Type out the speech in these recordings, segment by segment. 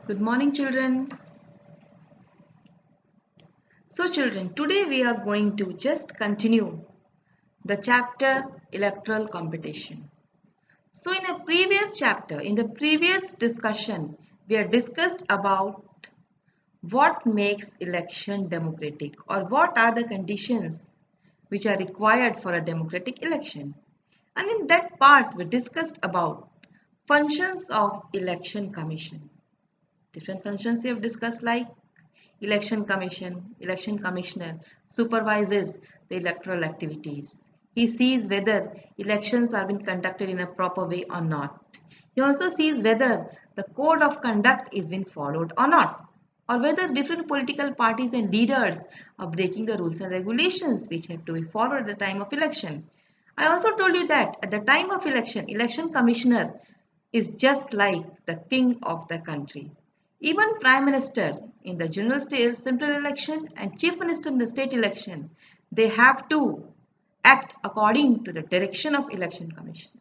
Good morning, children. So, children, today we are going to just continue the chapter electoral competition. So, in a previous chapter, in the previous discussion, we have discussed about what makes election democratic or what are the conditions which are required for a democratic election. And in that part, we discussed about functions of election commission. Different functions we have discussed like election commissioner supervises the electoral activities. He sees whether elections are being conducted in a proper way or not. He also sees whether the code of conduct is being followed or not, or whether different political parties and leaders are breaking the rules and regulations which have to be followed at the time of election. I also told you that at the time of election, election commissioner is just like the king of the country. Even Prime Minister in the general state central election and Chief Minister in the state election, they have to act according to the direction of Election Commission.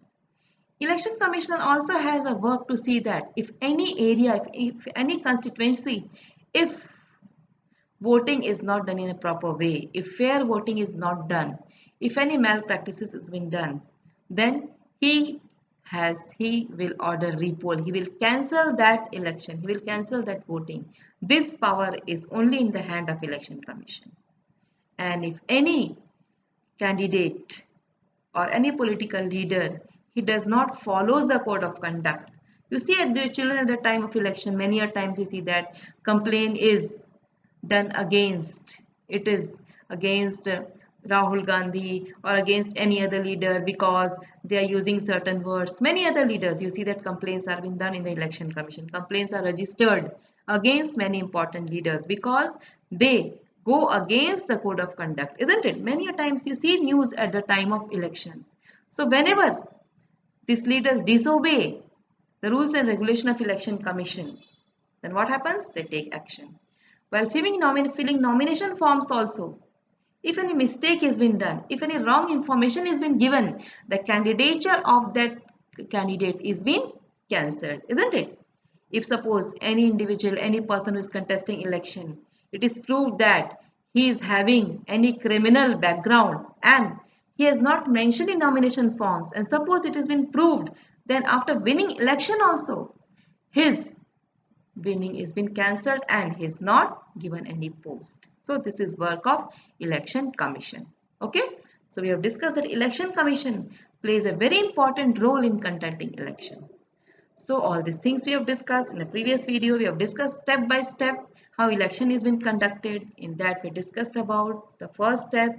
Election Commissioner also has a work to see that if any area, if any constituency, if voting is not done in a proper way, if fair voting is not done, if any malpractices has been done, then he will order repoll. He will cancel that election. He will cancel that voting. This power is only in the hand of Election Commission. And if any candidate or any political leader he does not follows the code of conduct, you see at the children at the time of election many a times you see that complaint is done against it is against Rahul Gandhi or against any other leader because they are using certain words. Many other leaders, you see that complaints are being done in the election commission. Complaints are registered against many important leaders because they go against the code of conduct, isn't it? Many a times you see news at the time of elections. So whenever these leaders disobey the rules and regulation of election commission, then what happens? They take action. While filling nomination forms also, if any mistake has been done, if any wrong information has been given, the candidature of that candidate is being cancelled, isn't it? If suppose any individual, any person who is contesting election, it is proved that he is having any criminal background and he has not mentioned in nomination forms, and suppose it has been proved, then after winning election also, his winning is been cancelled and he is not given any post. So this is work of election commission. Okay, so we have discussed that election commission plays a very important role in conducting election. So all these things we have discussed in the previous video. We have discussed step by step how election is being conducted. In that we discussed about the first step,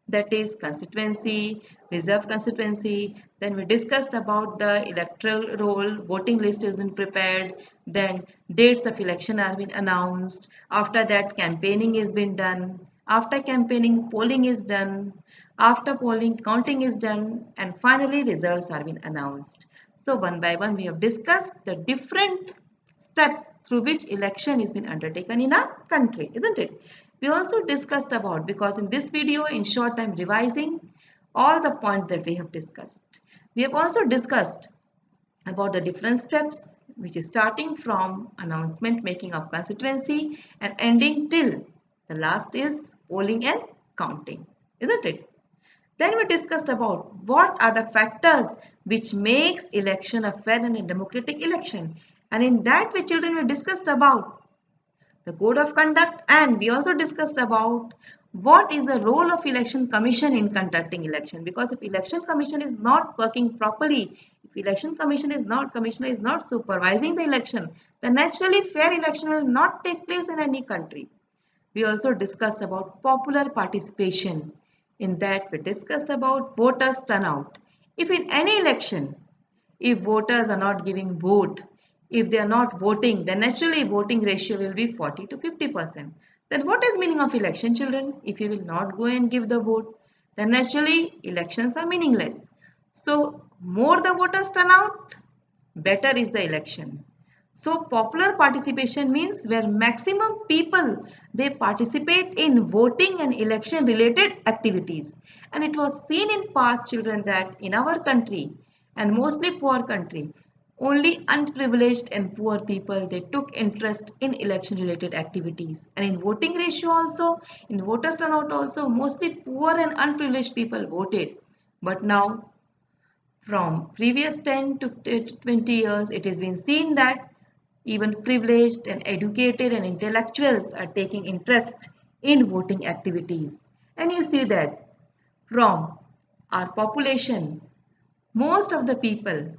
that is constituency, reserve constituency. Then we discussed about the electoral roll, voting list has been prepared. Then dates of election have been announced. After that campaigning has been done. After campaigning polling is done. After polling counting is done, and finally results are being announced. So one by one we have discussed the different steps through which election is being undertaken in a country, isn't it? We also discussed about, because in this video in short I am revising all the points that we have discussed. We have also discussed about the different steps which is starting from announcement making of constituency and ending till the last is polling and counting, isn't it? Then we discussed about what are the factors which makes election a fair and a democratic election. And in that we children we discussed about the code of conduct, and we also discussed about what is the role of election commission in conducting election, because if election commission is not working properly, if election commission is not commissioner is not supervising the election, then naturally fair election will not take place in any country. We also discussed about popular participation. In that, we discussed about voters' turnout. If in any election, if voters are not giving vote, if they are not voting, then naturally voting ratio will be 40 to 50%. Then what is meaning of election, children? If you will not go and give the vote, then naturally elections are meaningless. So more the voters turn out, better is the election. So popular participation means where maximum people they participate in voting and election related activities. And it was seen in past children that in our country and mostly poor country, Only unprivileged and poor people they took interest in election related activities, and in voting ratio also, in voters turnout also, mostly poor and unprivileged people voted. But now, from previous 10 to 20 years, it has been seen that even privileged and educated and intellectuals are taking interest in voting activities. And you see that from our population, most of the people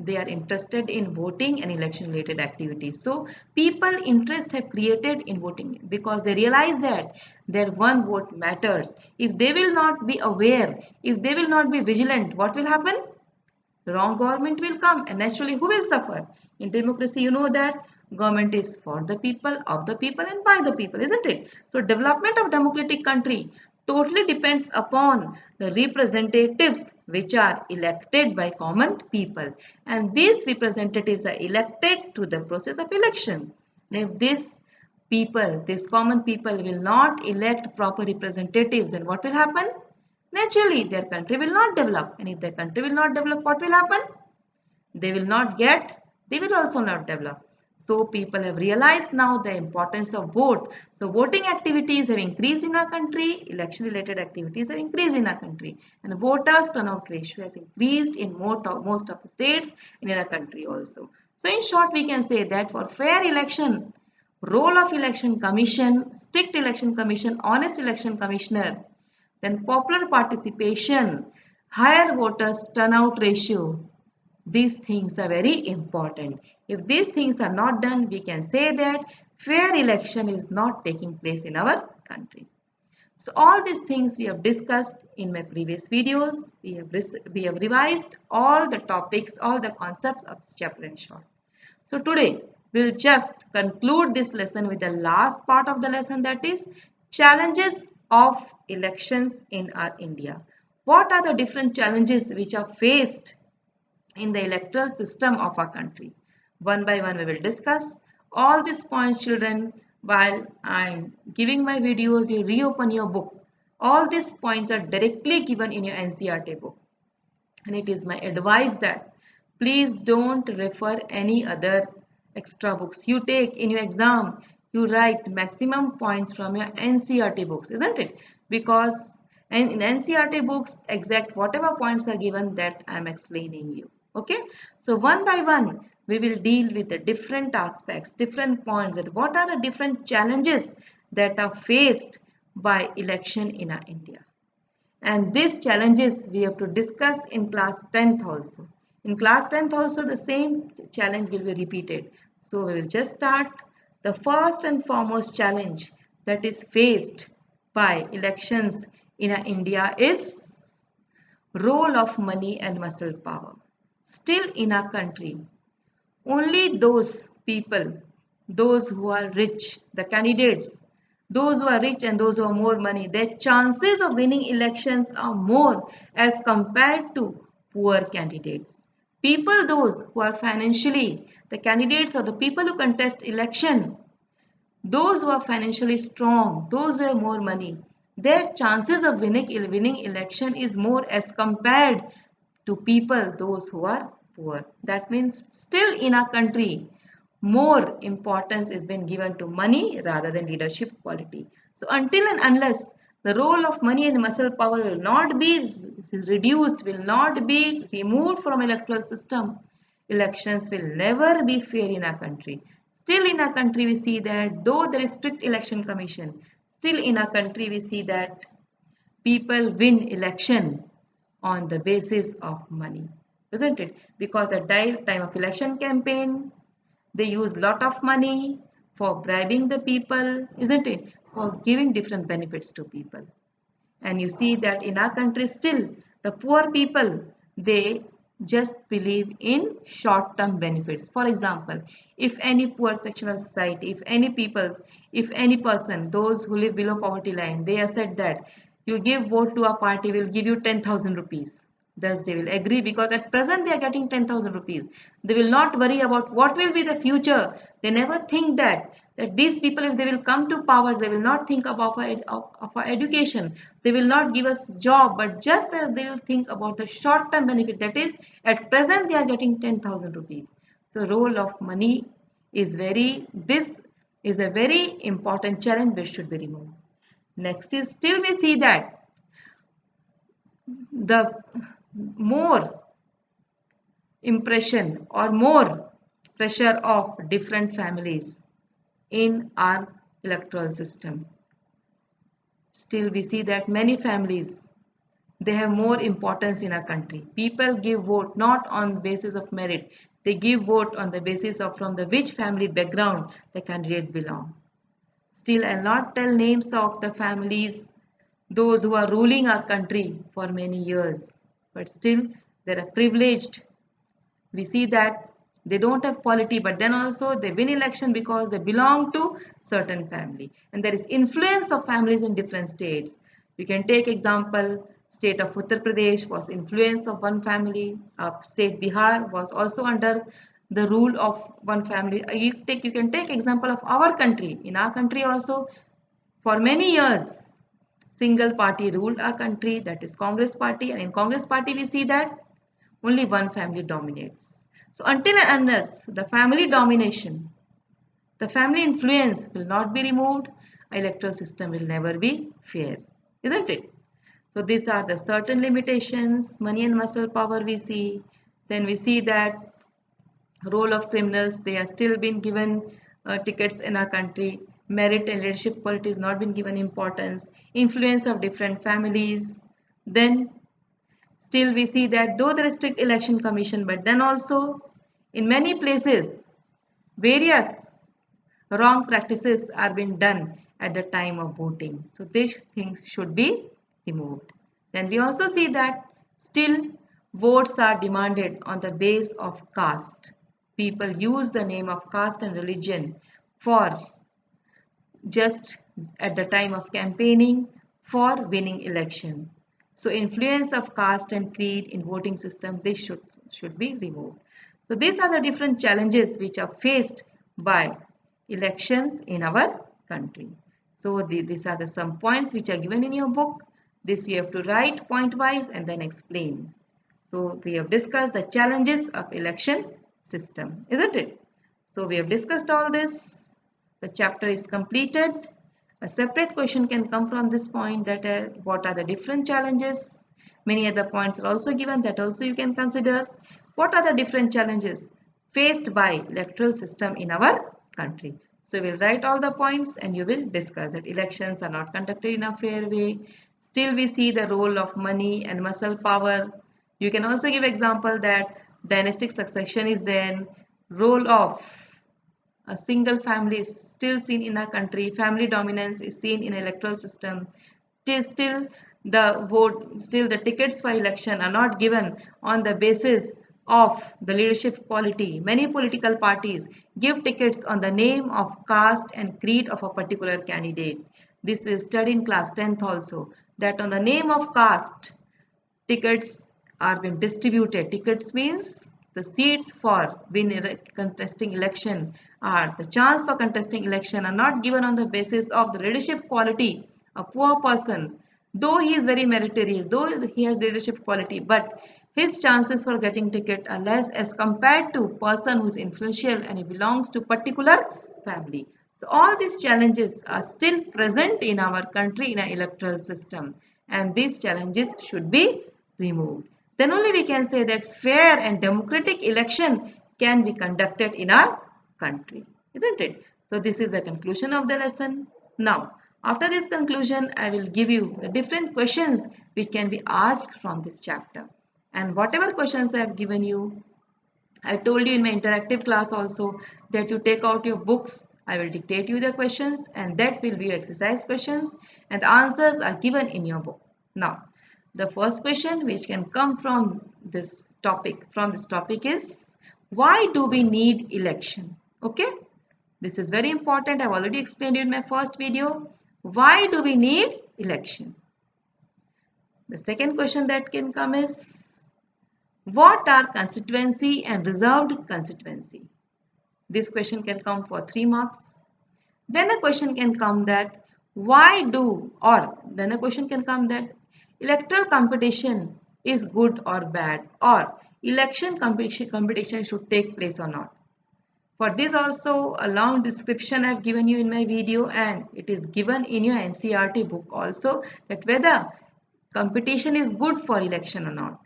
they are interested in voting and election related activities. So people interest have created in voting because they realize that their one vote matters. If they will not be aware, if they will not be vigilant, what will happen? Wrong government will come, and naturally who will suffer? In democracy, you know that government is for the people, of the people, and by the people, isn't it? So development of democratic country totally depends upon the representatives which are elected by common people, and these representatives are elected through the process of election. And if these common people will not elect proper representatives, then what will happen? Naturally, their country will not develop. And if their country will not develop, what will happen? They will not get, they will also not develop. So people have realized now the importance of vote. So voting activities have increased in our country, election related activities have increased in our country. And voters turnout ratio has increased in most of the states and in our country also. So in short, we can say that for fair election, role of election commission, strict election commission, honest election commissioner, then popular participation, higher voters turnout ratio. These things are very important. If these things are not done, we can say that fair election is not taking place in our country. So all these things we have discussed in my previous videos. We have revised all the topics, all the concepts of this chapter in short. So today we'll just conclude this lesson with the last part of the lesson, that is challenges of elections in our India. What are the different challenges which are faced in the electoral system of our country? One by one we will discuss all these points, children. While I'm giving my videos, you reopen your book. All these points are directly given in your NCERT book. And it is my advice that please don't refer any other extra books. You take in your exam, you write maximum points from your NCERT books, isn't it? Because in NCERT books, exact whatever points are given that I am explaining you. Okay, so one by one we will deal with the different aspects, different points, that what are the different challenges that are faced by election in our India. And these challenges we have to discuss in class 10th also. In class 10th also the same challenge will be repeated. So we will just start. The first and foremost challenge that is faced by elections in India is role of money and muscle power. Still in our country, only those people, those who are rich, the candidates, those who are rich and those who have more money, their chances of winning elections are more as compared to poor candidates. People, those who are financially, the candidates or the people who contest election, those who are financially strong, those who have more money, their chances of winning election is more as compared to people those who are poor. That means still in our country, more importance is being given to money rather than leadership quality. So until and unless the role of money and muscle power will not be reduced, will not be removed from electoral system, elections will never be fair in our country. Still in our country we see that though there is strict election commission, still in our country we see that people win election on the basis of money, isn't it? Because at time of election campaign, they use lot of money for bribing the people, isn't it? For giving different benefits to people. And you see that in our country still, the poor people, they just believe in short-term benefits. For example, if any poor section of society, if any person, those who live below poverty line, they are said that you give vote to a party, will give you 10,000 rupees. Thus they will agree because at present they are getting 10,000 rupees. They will not worry about what will be the future. They never think that these people, if they will come to power, they will not think of our education. They will not give us job, but just that they will think about the short term benefit. That is, at present they are getting 10,000 rupees. So role of money this is a very important challenge which should be removed. Next is still we see that the more impression or more pressure of different families in our electoral system. Still we see that many families, they have more importance in our country. People give vote not on basis of merit. They give vote on the basis of from the which family background the candidate belong. Still, I'll not tell names of the families, those who are ruling our country for many years. But still, they are privileged. We see that they don't have quality, but then also they win election because they belong to certain family. And there is influence of families in different states. You can take example, state of Uttar Pradesh was influence of one family. State Bihar was also under the rule of one family. You can take example of our country. In our country also, for many years, single party ruled our country, that is Congress party, and in Congress party we see that only one family dominates. So until and unless the family domination, the family influence will not be removed, electoral system will never be fair, isn't it? So these are the certain limitations, money and muscle power we see. Then we see that role of criminals, they are still being given tickets in our country. Merit and leadership qualities not been given importance. Influence of different families. Then still we see that though there is strict election commission, but then also in many places various wrong practices are being done at the time of voting. So these things should be removed. Then we also see that still votes are demanded on the base of caste. People use the name of caste and religion for just at the time of campaigning for winning election. So influence of caste and creed in voting system, this should be removed. So these are the different challenges which are faced by elections in our country. So these are the some points which are given in your book. This you have to write point wise and then explain. So we have discussed the challenges of election system, isn't it? So we have discussed all this. The chapter is completed. A separate question can come from this point, that what are the different challenges. Many other points are also given, that also you can consider. What are the different challenges faced by electoral system in our country? So we'll write all the points and you will discuss that elections are not conducted in a fair way. Still we see the role of money and muscle power. You can also give example that dynastic succession is then, role of a single family is still seen in our country. Family dominance is seen in electoral system. Still the tickets for election are not given on the basis of the leadership quality. Many political parties give tickets on the name of caste and creed of a particular candidate. This we study in class 10th also, that on the name of caste, tickets are being distributed. Tickets means the seats for contesting election, are the chance for contesting election are not given on the basis of the leadership quality. A poor person, though he is very meritorious, though he has leadership quality, but his chances for getting ticket are less as compared to person who is influential and he belongs to particular family. So all these challenges are still present in our country in our electoral system, and these challenges should be removed. Then only we can say that fair and democratic election can be conducted in our country, isn't it? So this is the conclusion of the lesson. Now, after this conclusion, I will give you the different questions which can be asked from this chapter. And whatever questions I have given you, I told you in my interactive class also that you take out your books. I will dictate you the questions and that will be your exercise questions, and the answers are given in your book. Now, the first question which can come from this topic is, why do we need election? Okay, this is very important. I've already explained it in my first video. Why do we need election? The second question that can come is, what are constituency and reserved constituency? This question can come for 3 marks. Then a question can come that, then a question can come that electoral competition is good or bad, or competition should take place or not. For this also a long description I have given you in my video, and it is given in your NCERT book also, that whether competition is good for election or not.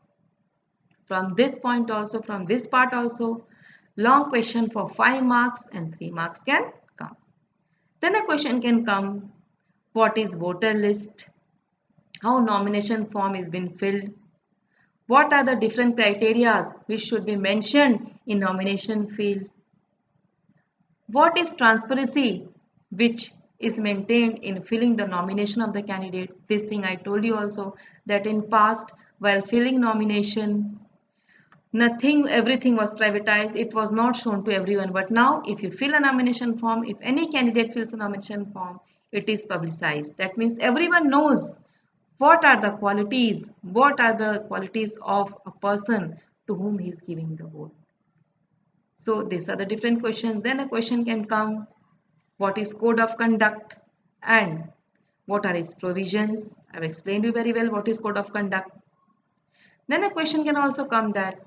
From this point also, from this part also, long question for 5 marks and 3 marks can come. Then a question can come, what is voter list? How nomination form is been filled? What are the different criteria which should be mentioned in nomination field? What is transparency which is maintained in filling the nomination of the candidate? This thing I told you also, that in past while filling nomination, everything was privatized. It was not shown to everyone. But now if you fill a nomination form, if any candidate fills a nomination form, it is publicized. That means everyone knows what are the qualities of a person to whom he is giving the vote. So these are the different questions. Then a question can come, what is code of conduct and what are its provisions? I've explained you very well what is code of conduct. Then a question can also come that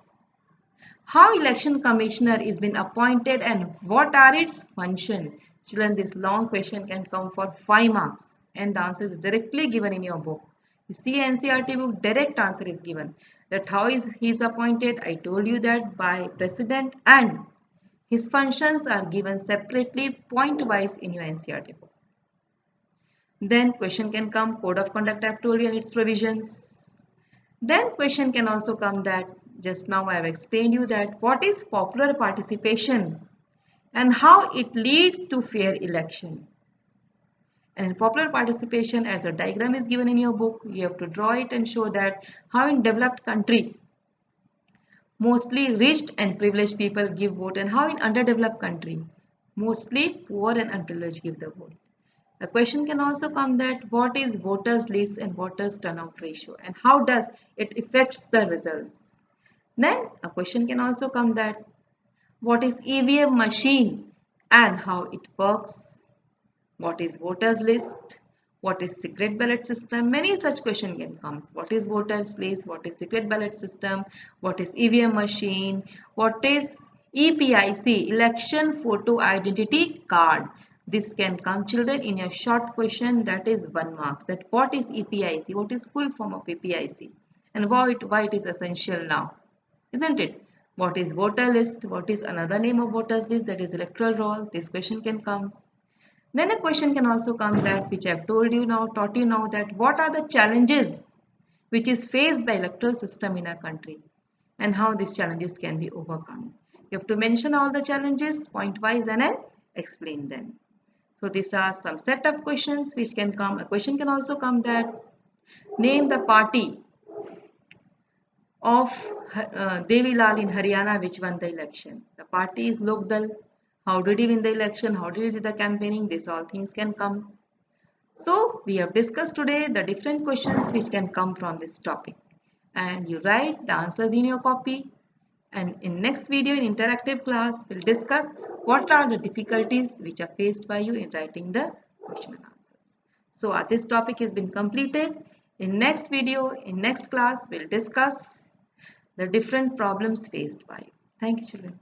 how election commissioner is been appointed and what are its function? Children, this long question can come for 5 marks and the answer is directly given in your book. You see NCERT book, direct answer is given. That how is he is appointed? I told you that by president, and his functions are given separately point wise in your NCERT book. Then question can come, code of conduct I have told you and its provisions. Then question can also come that just now I have explained you that what is popular participation and how it leads to fair election. And in popular participation, as a diagram is given in your book, you have to draw it and show that how in developed country mostly rich and privileged people give vote, and how in underdeveloped country mostly poor and unprivileged give the vote. The question can also come that what is voters list and voters turnout ratio and how does it affects the results. Then a question can also come that what is EVM machine and how it works. What is voters list? What is secret ballot system? Many such questions can come. What is voters list? What is secret ballot system? What is EVM machine? What is EPIC, election photo identity card? This can come, children, in a short question, that is 1 mark. That what is EPIC? What is full form of EPIC? And why it is essential now? Isn't it? What is voter list? What is another name of voters list? That is electoral roll. This question can come. Then a question can also come that which I have taught you now that what are the challenges which is faced by electoral system in our country and how these challenges can be overcome. You have to mention all the challenges point wise and then explain them. So these are some set of questions which can come. A question can also come that name the party of Devi Lal in Haryana which won the election. The party is Lok Dal. How did he win the election? How did he do the campaigning? These all things can come. So we have discussed today the different questions which can come from this topic. And you write the answers in your copy. And in next video in interactive class, we'll discuss what are the difficulties which are faced by you in writing the question and answers. So this topic has been completed. In next video, in next class, we'll discuss the different problems faced by you. Thank you, children.